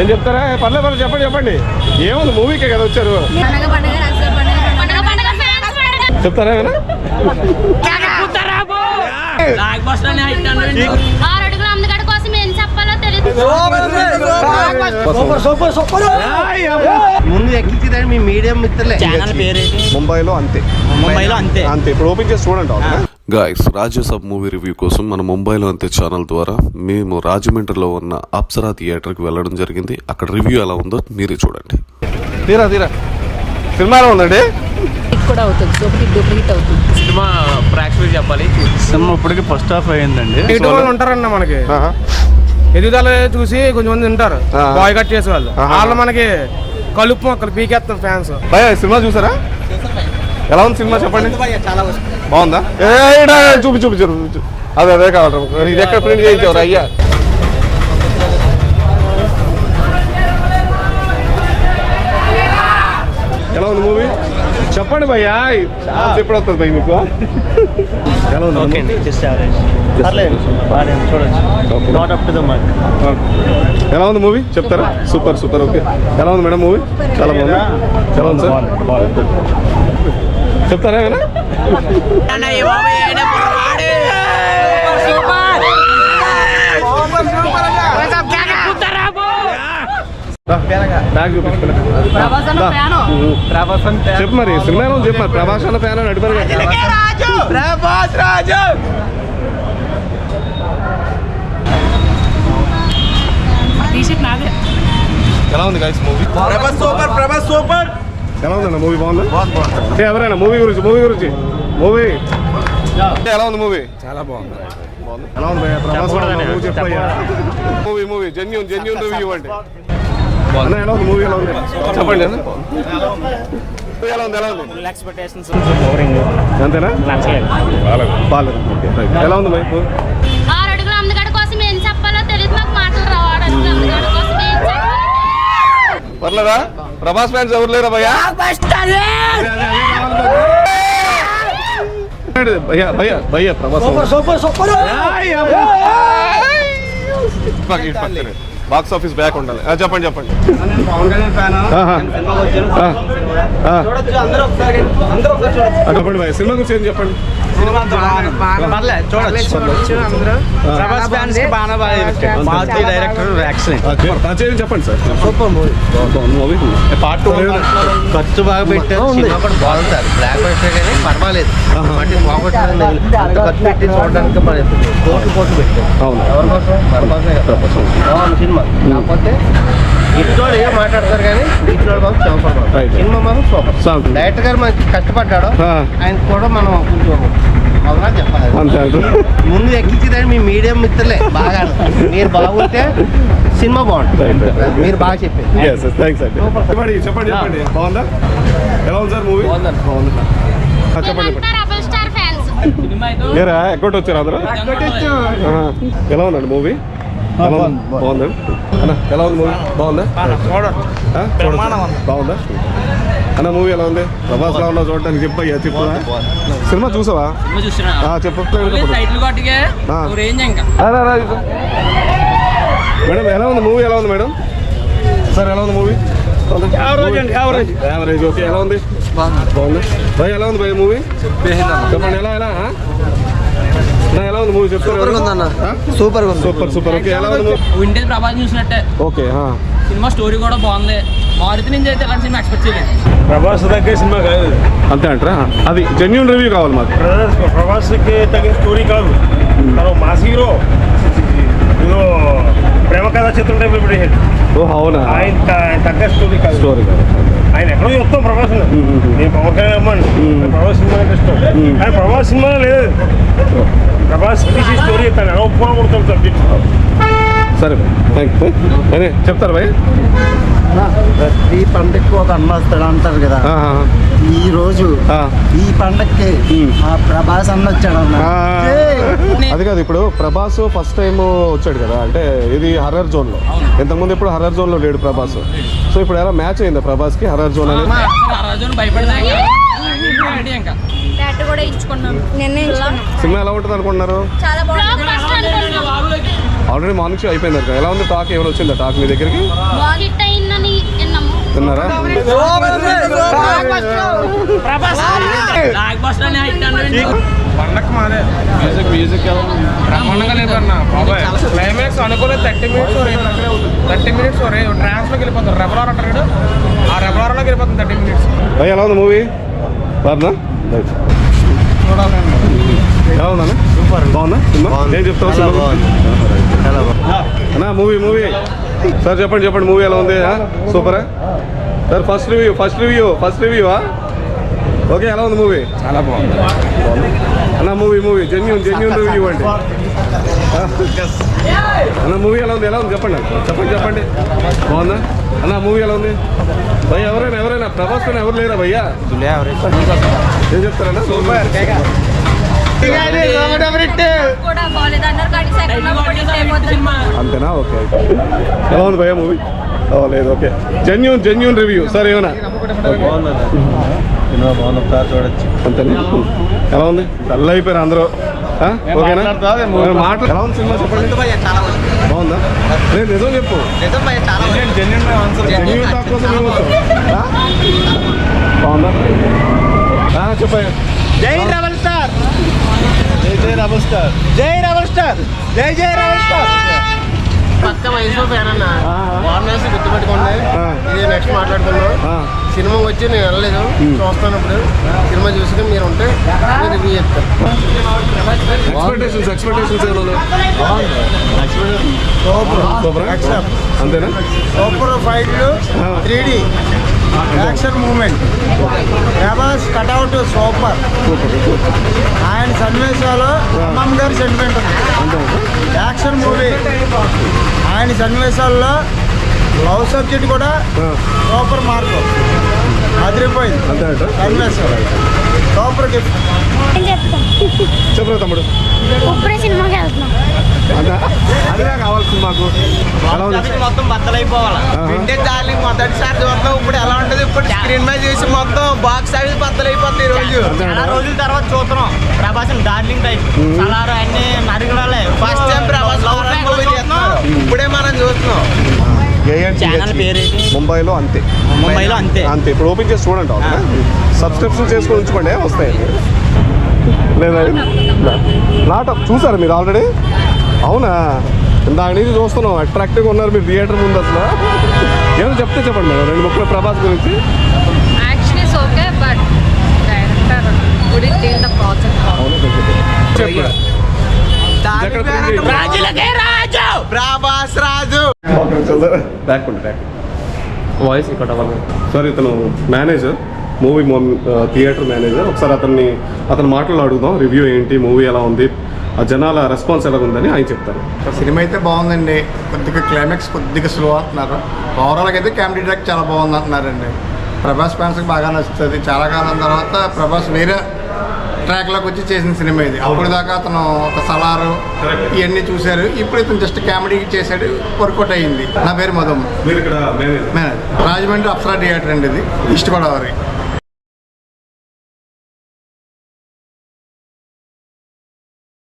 ఏం చెప్తారా? పర్లేదు చెప్పండి చెప్పండి. ఏముంది మూవీకే కదా వచ్చారు, చెప్తారా ఏమైనా? ముందు ఎక్కించేదాన్ని మీ మీడియం మిత్రులే. ముంబైలో అంతే అంతే. ఇప్పుడు ఓపెన్ చేసి చూడండి. గాయ్స్, రాజ్యసభ మూవీ రివ్యూ కోసం మన ముంబైలో అంతే ఛానల్ ద్వారా మేము రాజమండ్రిలో ఉన్న అప్సరా థియేటర్కి వెళ్ళడం జరిగింది. అక్కడ రివ్యూ ఎలా ఉందో మీరే చూడండి. తీరా సినిమా ఎలా ఉందండి? సినిమా ప్రేక్షకులకు చెప్పాలి, సినిమా ఇప్పటికి ఫస్ట్ హాఫ్ అయ్యిందండి. ఉంటారన్న మనకి ఎదుగుదల చూసి కొంచెం మంది ఉంటారు, బాయ్ కట్ చేసే వాళ్ళు మనకి కలుపు మొక్కలు పీకేస్తాం ఫ్యాన్స్. సినిమా చూసారా? ఎలా ఉంది సినిమా చెప్పండి. బాగుందా? చూపించు. అదే కావాలి. ఇది ఎక్కడ ప్రింట్ చేయించారు అయ్యా? ఎలా ఉంది మూవీ చెప్పండి భయ్యా. ఎప్పుడు వస్తుంది భయ్ మీకు? ఎలా ఉంది? ఎలా ఉంది మూవీ చెప్తారా? సూపర్. ఓకే. ఎలా ఉంది మేడం మూవీ? చాలా బాగుంది. ఎలా ఉంది సార్? చెప్తారా ఏమైనా? చెప్పు మరి సినిమా చెప్పు మరి. ప్రభాస్ అన్న ఫ్యాన్ అని అడిపారు. ఎలా ఉంది గైస్ మూవీ? సూపర్. ఎలా ఉందన్న మూవీ? బాగుందా? ఎవరైనా మూవీ గురించి మూవీ ఎలా ఉంది మూవీ? చాలా బాగుంది. ఎలా ఉంది మూవీ? జెన్యూన్ రివ్యూ అంటే ఎలా ఉంది మూవీ? ఎలా ఉంది చెప్పండి. అంతేనా? బాగాలేదు. ఎలా ఉంది భయ్? పర్లేదా? ప్రభాస్ ఫ్యాన్స్ ఎవరు లేరా భయ్యా? భయ్యా ప్రభాస్ బాక్స్ ఆఫీస్ బ్యాక్ ఉండాలి. చెప్పండి. చెప్పండి భయ్య సినిమా గురించి ఏం చెప్పండి. చెప్పండి సార్. Super movie. పార్ట్ 2 ఖర్చు బాగా పెట్టారు. బాగుంది సార్. బ్లాక్ బస్టర్ కానీ పర్వాలేదు. ఖర్చు పెట్టి చూడడానికి కోట్లు పెట్టారు. ఎవరి కోసం? బాగుంది సినిమా. కాకపోతే ఇంట్లో ఏం మాట్లాడతారు కానీ ఇంట్లో సినిమా మాత్రం సూపర్. డైరెక్టర్ గారు మనకి కష్టపడ్డాడు, ఆయన కూడా మనం కొంచెం అవునా చెప్పాలి. ముందు ఎక్కించేదాన్ని మీ మీడియం మిత్రులే. బాగా మీరు బాగుంటే సినిమా బాగుంటుంది. మీరు బాగా చెప్పారు. చెప్పండి. బాగుందా? ఎలా ఉంది సార్ మూవీ? బాగుంది. చెప్పండి. ఎక్కడ వచ్చారు అందరూ? ఎలా ఉందండి మూవీ? బాగుంది అన్న. ఎలా ఉంది మూవీ? బాగుందా? బాగుందా అన్న మూవీ? ఎలా ఉంది? ప్రభాస్ లా ఉన్నా చూడటానికి చెప్పయ్యా. చెప్పు. సినిమా చూసావా? చెప్పు మేడం. ఎలా ఉంది మూవీ? ఎలా ఉంది మేడం? సార్ ఎలా ఉంది మూవీ? యావరేజ్. ఓకే. ఎలా ఉంది? బాగుంది. భయ్ ఎలా ఉంది భయ్ మూవీ? చెప్పండి. ఎలా ఉంది మూవీ? చెప్తారు. సూపర్. ఓకే. ఎలా ఉంది వింటేజ్ ప్రభాస్ చూసినట్టే. ఓకే. సినిమా స్టోరీ కూడా బాగుంది. మారుతి నుంచి అయితే ఎలాంటి సినిమా ఎక్స్పెక్ట్ చేయలేదు. ప్రభాస్ తగ్గే సినిమా కాదు అంతే అంటారా? అది జెన్యూన్ రివ్యూ కావాలి మాకు. ప్రభాస్కి తగిన స్టోరీ కాదు. తను మాస్ హీరో. ఏదో ప్రేమ కథ చిత్రం టైప్ పెట్టేసాడు. అవునా? ఆయన తగ్గ స్టోరీ కాదు. ఆయన ఎక్కడో చెప్తాం ప్రభాస్. నేను పవన్ కళ్యాణ్ అమ్మాను. ప్రభాస్ సినిమా ఇష్టం కానీ ప్రభాస్ సినిమా లేదు. ప్రభాస్ తీసి స్టోరీ చెప్తాను. ఎలా ఒప్పుకోవడం కొడతాం సబ్జెక్ట్. సరే అదే చెప్తారు భయ్. ప్రతి పండగకి ఒక అన్న వస్తాడు అంటారు కదా. ఈ రోజు ఈ పండగకి మా ప్రభాస్ అన్న వచ్చాడు అన్న. అది కాదు, ఇప్పుడు ప్రభాస్ ఫస్ట్ టైం వచ్చాడు కదా, అంటే ఇది హర్రర్ జోన్ లో. ఇంతకుముందు ఇప్పుడు హర్రర్ జోన్ లో లేడు ప్రభాస్. సో ఇప్పుడు ఎలా మ్యాచ్ అయిందా ప్రభాస్ కి హర్రర్ జోన్ అనేది? సినిమా ఎలా ఉంటుంది అనుకుంటున్నారు? ఆల్రెడీ మార్నింగ్ షో అయిపోయింది కదా, ఎలా ఉంది టాక్? ఎవరు వచ్చిందా టాక్ మీ దగ్గరికి? హిట్ అయిందని విన్నాము. తిన్నారా? పండగ మాదే మ్యూజిక్ బ్రహ్మాండంగా లేదన్న బాబాయ్. క్లైమాక్స్ అనుకోలేదు. 30 మినిట్స్ ట్రాన్స్లోకి వెళ్ళిపోతారు. రెబలార్ అంటారు, ఆ రెబలార్లోకి వెళ్ళిపోతుంది 30 మినిట్స్. భయ్ ఎలా ఉంది మూవీ? బాగుందా? ఎలా ఉందా? బాగుందా సినిమా? ఏం చెప్తావు సినిమా? అన్నా మూవీ సార్ చెప్పండి మూవీ ఎలా ఉంది? సూపరా సార్? First review okay. ఎలా ఉంది మూవీ? చాలా బాగుంది అన్న మూవీ జెన్యూన్ రివ్యూ అండి. అన్న మూవీ ఎలా ఉంది చెప్పండి బాగుందా అన్న? మూవీ ఎలా ఉంది భయ్య? ఎవరైనా ప్రభాస్ పైన ఎవరు లేరా భయ్యా? ఏం చెప్తారన్నా? కూడా బాగాలేదు అన్నారు కానీ సెకండ్ హాఫ్ కూడా హిట్ అయిపోతుంది. అంతేనా? ఓకే. ఎలా ఉంది భయ్యా మూవీ? లేదు ఓకే. జెన్యూన్ రివ్యూ సార్ ఏమన్నా? అంతేనా? ఎలా ఉంది? డల్ అయిపోయారు అందరూ. ఓకేనా? మాటలు ఎలా ఉంది సినిమా చెప్పండి. బాగుందా? లేదు నిజం చెప్పు. జెన్యూన్ టాక్ కోసం మేము వచ్చాం. బాగుందా? చెప్పయ్యా. జై రెబల్ స్టార్. పక్క వయసు పేరన్న వారణాసి గుర్తుపెట్టుకోండి. ఇది నెక్స్ట్ మాట్లాడుకున్నాం. సినిమాకి వచ్చి నేను వెళ్ళలేదు, చూస్తాను. ఇప్పుడు సినిమా చూసుకుని మీరు ఉంటే నేను రివ్యూ చెప్తాను. ఎక్స్పెక్టేషన్స్ అంతేనా? సూపర్ ఫైట్లు, 3D action moment, Prabhas cutout super. ఆయన సన్నివేశాలు అమ్మమ్మ గారి సెంటిమెంట్ ఉంది. Action movie. ఆయన సన్నివేశాల్లో లవ్ సబ్జెక్ట్ కూడా సూపర్ మార్కు అదిరిపోయింది. సన్నివేశాలు సూపర్ గిఫ్ట్. చెప్పరా తమ్ముడు? ఇప్పుడే సినిమాకి వెళ్తున్నాం. అదే కావాల్సింది మాకు. మొత్తం బద్దలైపోవాలి. వింటేజ్ డార్లింగ్ మొదటిసారి చూద్దాం. ఇప్పుడు ఎలా ఉంటుంది? ఇప్పుడు స్క్రీన్ మీద చూసి మొత్తం బాక్స్ ఆఫీస్ బద్దలైపోతుంది. ఈ రోజు చాలా రోజుల తర్వాత చూస్తున్నాం ప్రభాస్ డార్లింగ్ టైప్. సలారు అన్ని మరిగడాలే. ఫస్ట్ టైం ప్రభాస్ మూవీ చేస్తున్నారు. ఇప్పుడే మనం చూస్తున్నాం. ముంబైలో అంతే. ఇప్పుడు ఓపెన్ చేసి చూడండి. సబ్స్క్రిప్షన్ చేసుకొని ఉంచుకోండి, వస్తాయి. లేదా నాటక్ చూసారు మీరు ఆల్రెడీ? అవునా? దాని నుంచి చూస్తున్నాం. అట్రాక్టివ్గా ఉన్నారు మీరు థియేటర్ ముందు. అసలు ఏమో చెప్పండి మేడం 2 ముక్కలు ప్రభాస్ గురించి. Actually it's okay but director wouldn't take the project. Prabhas Raju voice ఇక్కడ సార్ ఇతను మేనేజర్, మూవీ థియేటర్ మేనేజర్. ఒకసారి అతని మాటలు అడుగుదాం. రివ్యూ ఏంటి, మూవీ ఎలా ఉంది, ఆ జనాల రెస్పాన్స్ ఎలా ఉందని ఆయన చెప్తారు. సినిమా అయితే బాగుందండి. కొద్దిగా క్లైమాక్స్ కొద్దిగా స్లో అంటున్నారు. ఓవరాల్గా అయితే కామెడీ ట్రాక్ చాలా బాగుంది అంటున్నారండి. ప్రభాస్ ఫ్యాన్స్కి బాగా నచ్చుతుంది. చాలా కాలం తర్వాత ప్రభాస్ వేరే ట్రాక్లోకి వచ్చి చేసిన సినిమా ఇది. అప్పుడు దాకా అతను ఒక సలారు ఇవన్నీ చూశారు. ఇప్పుడు ఇతను జస్ట్ కామెడీ చేశాడు, వర్కౌట్ అయ్యింది. నా పేరు మధు. మీరు ఇక్కడ మేనేజర్. రాజమండ్రి అప్సరా థియేటర్ అండి, ఇది ఈస్ట్ గోదావరి.